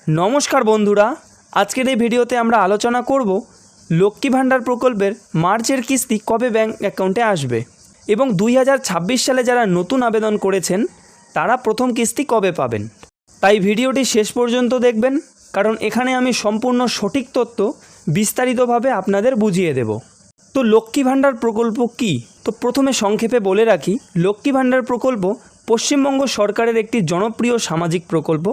नमस्कार बंधुरा आजकेर এই ভিডিওতে আমরা আলোচনা করব লক্ষ্মী ভান্ডার প্রকল্পের মার্চের কিস্তি কবে ব্যাংক অ্যাকাউন্টে আসবে এবং 2026 সালে যারা নতুন আবেদন করেছেন তারা প্রথম কিস্তি কবে পাবেন। তাই ভিডিওটি শেষ পর্যন্ত দেখবেন, কারণ এখানে আমি সম্পূর্ণ সঠিক তথ্য বিস্তারিতভাবে আপনাদের বুঝিয়ে দেব। তো লক্ষ্মী ভান্ডার প্রকল্প কি? তো প্রথমে সংক্ষেপে বলে রাখি, লক্ষ্মী ভান্ডার প্রকল্প পশ্চিমবঙ্গ সরকারের একটি জনপ্রিয় সামাজিক প্রকল্প।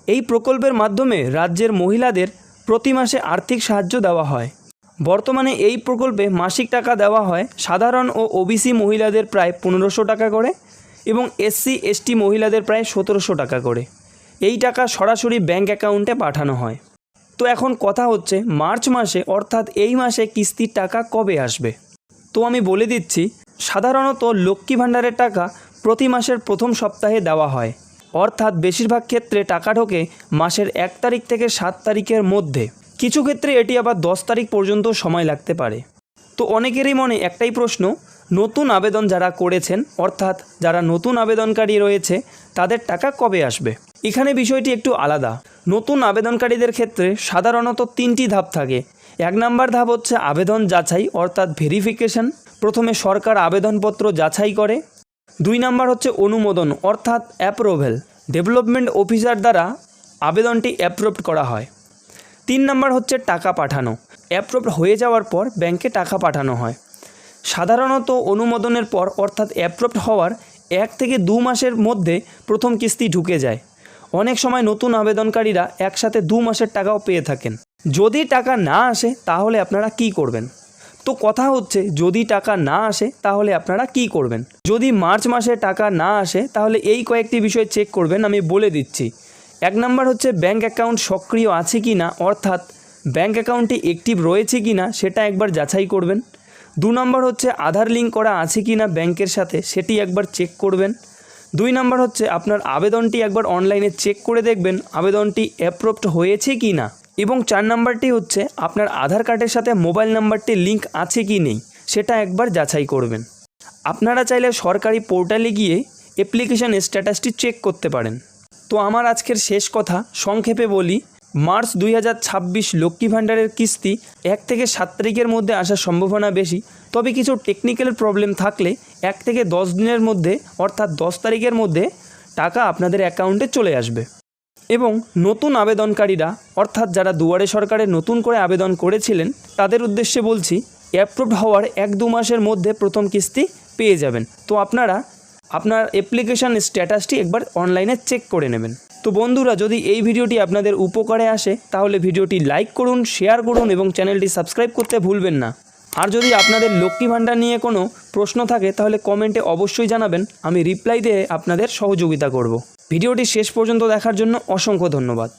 এই প্রকল্পের মাধ্যমে রাজ্যের মহিলাদের প্রতি মাসে আর্থিক সাহায্য দেওয়া হয়। বর্তমানে এই প্রকল্পে মাসিক টাকা দেওয়া হয় সাধারণ ও ওবিসি মহিলাদের প্রায় 1500 টাকা করে এবং এসসি এসটি মহিলাদের প্রায় 1700 টাকা করে। এই টাকা সরাসরি ব্যাংক অ্যাকাউন্টে পাঠানো হয়। তো এখন কথা হচ্ছে মার্চ মাসে অর্থাৎ এই মাসে কিস্তির টাকা কবে আসবে। তো আমি বলে দিচ্ছি, সাধারণত লক্ষ্মী ভান্ডারের টাকা প্রতি মাসের প্রথম সপ্তাহে দেওয়া হয়, অর্থাৎ বেশিরভাগ ক্ষেত্রে টাকা ঢোকে মাসের 1 তারিখ থেকে 7 তারিখের মধ্যে। কিছু ক্ষেত্রে এটি আবার 10 তারিখ পর্যন্ত সময় লাগতে পারে। তো অনেকেরই মনে একটাই প্রশ্ন, নতুন আবেদন যারা করেছেন অর্থাৎ যারা নতুন আবেদনকারী রয়েছে তাদের টাকা কবে আসবে। এখানে বিষয়টি একটু আলাদা। নতুন আবেদনকারীদের ক্ষেত্রে সাধারণত 3টি ধাপ থাকে। 1 নম্বর ধাপ হচ্ছে আবেদন যাচাই অর্থাৎ ভেরিফিকেশন। প্রথমে সরকার আবেদনপত্র যাচাই করে। 2 নম্বর হচ্ছে অনুমোদন অর্থাৎ অ্যাপ্রুভেল, ডেভেলপমেন্ট অফিসার দ্বারা আবেদনটি অ্যাপ্রুভড করা হয়। 3 নম্বর হচ্ছে টাকা পাঠানো। অ্যাপ্রুভড হয়ে যাওয়ার পর ব্যাংকে টাকা পাঠানো হয়। সাধারণত অনুমোদনের পর অর্থাৎ অ্যাপ্রুভড হওয়ার 1 থেকে 2 মাসের মধ্যে প্রথম কিস্তি ঢুকে যায়। অনেক সময় নতুন আবেদনকারীরা একসাথে 2 মাসের টাকাও পেয়ে থাকেন। যদি টাকা না আসে তাহলে আপনারা কি করবেন? তো কথা হচ্ছে, যদি টাকা না আসে তাহলে আপনারা কি করবেন। যদি মার্চ মাসে টাকা না আসে তাহলে এই কয়েকটি বিষয় চেক করবেন, আমি বলে দিচ্ছি। 1 নম্বর হচ্ছে ব্যাংক অ্যাকাউন্ট সক্রিয় আছে কি না, অর্থাৎ ব্যাংক অ্যাকাউন্টটি অ্যাক্টিভ রয়েছে কি না সেটা একবার যাচাই করবেন। 2 নম্বর হচ্ছে আধার লিঙ্ক করা আছে কি না ব্যাংকের সাথে, সেটি একবার চেক করবেন। 2 নম্বর হচ্ছে আপনার আবেদনটি একবার অনলাইনে চেক করে দেখবেন আবেদনটি অ্যাপ্রুভড হয়েছে কি না। এবং 4 নম্বরটি হচ্ছে আপনার আধার কার্ডের সাথে মোবাইল নাম্বারটি লিঙ্ক আছে কি নেই সেটা একবার যাচাই করবেন। আপনারা চাইলে সরকারি পোর্টালে গিয়ে অ্যাপ্লিকেশন স্ট্যাটাসটি চেক করতে পারেন। তো আমার আজকের শেষ কথা সংক্ষেপে বলি, মার্চ 2026 লক্ষ্মী ভান্ডারের কিস্তি 1 থেকে 7 তারিখের মধ্যে আসার সম্ভাবনা বেশি। তবে কিছু টেকনিক্যাল প্রবলেম থাকলে 1 থেকে 10 দিনের মধ্যে অর্থাৎ 10 তারিখের মধ্যে টাকা আপনাদের অ্যাকাউন্টে চলে আসবে। এবং নতুন আবেদনকারীরা অর্থাৎ যারা দুয়ারে সরকারে নতুন করে আবেদন করেছিলেন তাদের উদ্দেশ্যে বলছি, অ্যাপ্রুভড হওয়ার 1-2 মাসের মধ্যে প্রথম কিস্তি পেয়ে যাবেন। তো আপনারা আপনার অ্যাপ্লিকেশন স্ট্যাটাসটি একবার অনলাইনে চেক করে নেবেন। তো বন্ধুরা, যদি এই ভিডিওটি আপনাদের উপকারে আসে তাহলে ভিডিওটি লাইক করুন, শেয়ার করুন এবং চ্যানেলটি সাবস্ক্রাইব করতে ভুলবেন না। আর যদি আপনাদের লক্ষ্মী ভান্ডার নিয়ে কোনো প্রশ্ন থাকে তাহলে কমেন্টে অবশ্যই জানাবেন, আমি রিপ্লাই দিয়ে আপনাদের সহযোগিতা করব। ভিডিওটি শেষ পর্যন্ত দেখার জন্য অসংখ্য ধন্যবাদ।